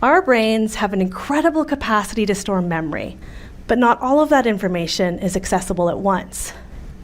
Our brains have an incredible capacity to store memory, but not all of that information is accessible at once.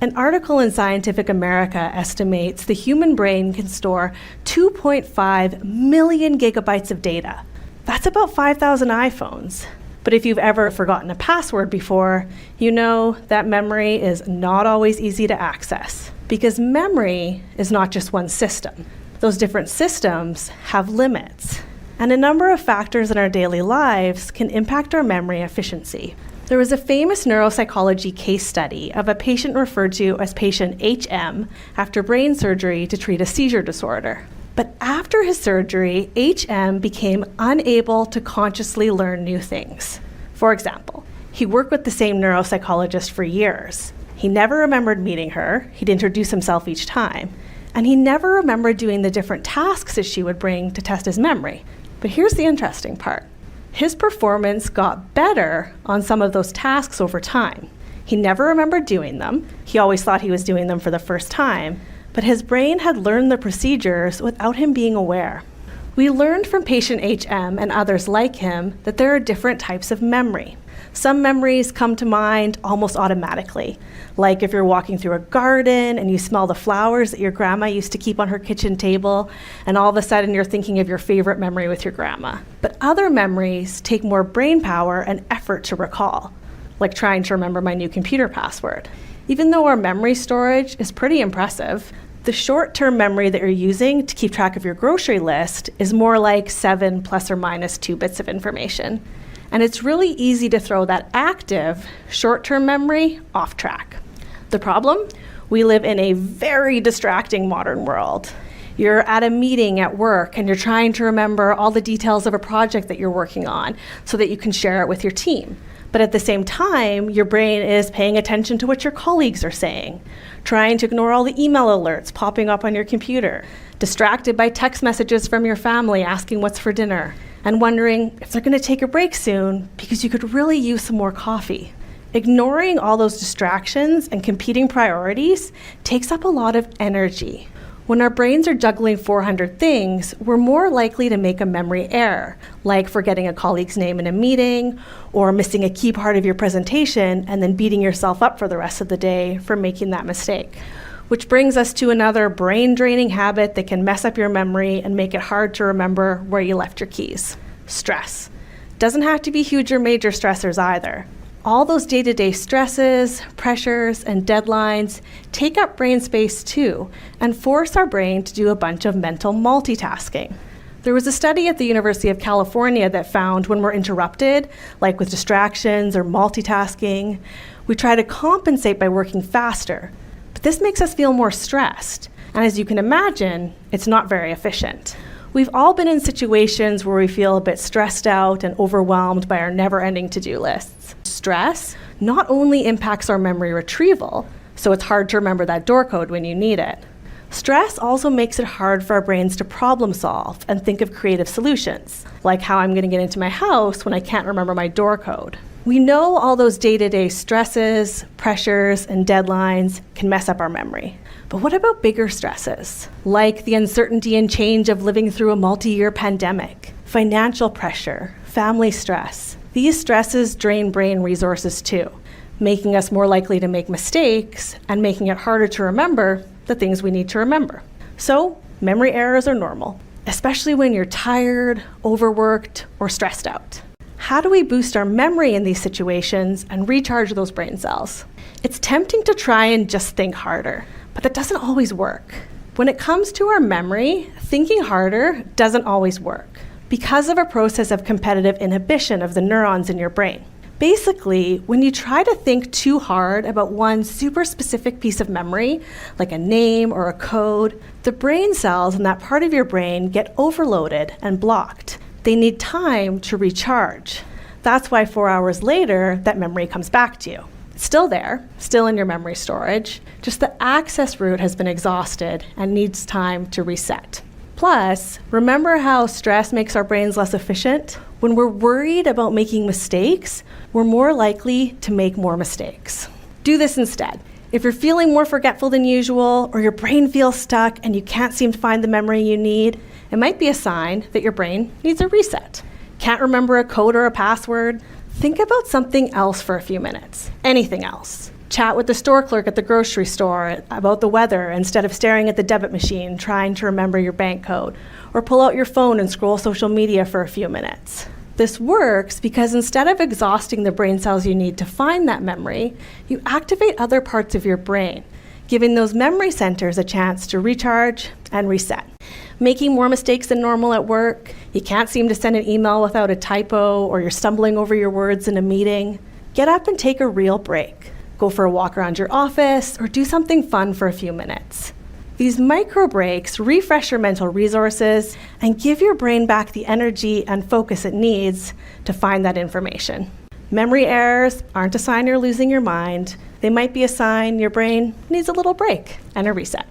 An article in Scientific America estimates the human brain can store 2.5 million gigabytes of data. That's about 5,000 iPhones. But if you've ever forgotten a password before, you know that memory is not always easy to access, because memory is not just one system. Those different systems have limits, and a number of factors in our daily lives can impact our memory efficiency. There was a famous neuropsychology case study of a patient referred to as patient HM after brain surgery to treat a seizure disorder. But after his surgery, HM became unable to consciously learn new things. For example, he worked with the same neuropsychologist for years. He never remembered meeting her, he'd introduce himself each time, and he never remembered doing the different tasks that she would bring to test his memory. But here's the interesting part. His performance got better on some of those tasks over time. He never remembered doing them. He always thought he was doing them for the first time, but his brain had learned the procedures without him being aware. We learned from patient HM and others like him that there are different types of memory. Some memories come to mind almost automatically, like if you're walking through a garden and you smell the flowers that your grandma used to keep on her kitchen table, and all of a sudden you're thinking of your favorite memory with your grandma. But other memories take more brain power and effort to recall, like trying to remember my new computer password. Even though our memory storage is pretty impressive, the short-term memory that you're using to keep track of your grocery list is more like 7 plus or minus 2 bits of information. And it's really easy to throw that active, short-term memory off track. The problem? We live in a very distracting modern world. You're at a meeting at work and you're trying to remember all the details of a project that you're working on so that you can share it with your team. But at the same time, your brain is paying attention to what your colleagues are saying, trying to ignore all the email alerts popping up on your computer, distracted by text messages from your family asking what's for dinner, and wondering if they're going to take a break soon because you could really use some more coffee. Ignoring all those distractions and competing priorities takes up a lot of energy. When our brains are juggling 400 things, we're more likely to make a memory error, like forgetting a colleague's name in a meeting, or missing a key part of your presentation and then beating yourself up for the rest of the day for making that mistake. Which brings us to another brain-draining habit that can mess up your memory and make it hard to remember where you left your keys. Stress. Doesn't have to be huge or major stressors either. All those day-to-day stresses, pressures, and deadlines take up brain space too and force our brain to do a bunch of mental multitasking. There was a study at the University of California that found when we're interrupted, like with distractions or multitasking, we try to compensate by working faster. But this makes us feel more stressed, and as you can imagine, it's not very efficient. We've all been in situations where we feel a bit stressed out and overwhelmed by our never-ending to-do lists. Stress not only impacts our memory retrieval, so it's hard to remember that door code when you need it. Stress also makes it hard for our brains to problem solve and think of creative solutions, like how I'm going to get into my house when I can't remember my door code. We know all those day-to-day stresses, pressures, and deadlines can mess up our memory. But what about bigger stresses, like the uncertainty and change of living through a multi-year pandemic, financial pressure, family stress? These stresses drain brain resources too, making us more likely to make mistakes and making it harder to remember the things we need to remember. So, memory errors are normal, especially when you're tired, overworked, or stressed out. How do we boost our memory in these situations and recharge those brain cells? It's tempting to try and just think harder, but that doesn't always work. When it comes to our memory, thinking harder doesn't always work because of a process of competitive inhibition of the neurons in your brain. Basically, when you try to think too hard about one super specific piece of memory, like a name or a code, the brain cells in that part of your brain get overloaded and blocked. They need time to recharge. That's why 4 hours later, that memory comes back to you. It's still there, still in your memory storage, just the access route has been exhausted and needs time to reset. Plus, remember how stress makes our brains less efficient? When we're worried about making mistakes, we're more likely to make more mistakes. Do this instead. If you're feeling more forgetful than usual, or your brain feels stuck and you can't seem to find the memory you need, it might be a sign that your brain needs a reset. Can't remember a code or a password? Think about something else for a few minutes. Anything else. Chat with the store clerk at the grocery store about the weather instead of staring at the debit machine trying to remember your bank code. Or pull out your phone and scroll social media for a few minutes. This works because instead of exhausting the brain cells you need to find that memory, you activate other parts of your brain, giving those memory centers a chance to recharge and reset. Making more mistakes than normal at work, you can't seem to send an email without a typo, or you're stumbling over your words in a meeting. Get up and take a real break. Go for a walk around your office, or do something fun for a few minutes. These micro breaks refresh your mental resources and give your brain back the energy and focus it needs to find that information. Memory errors aren't a sign you're losing your mind. They might be a sign your brain needs a little break and a reset.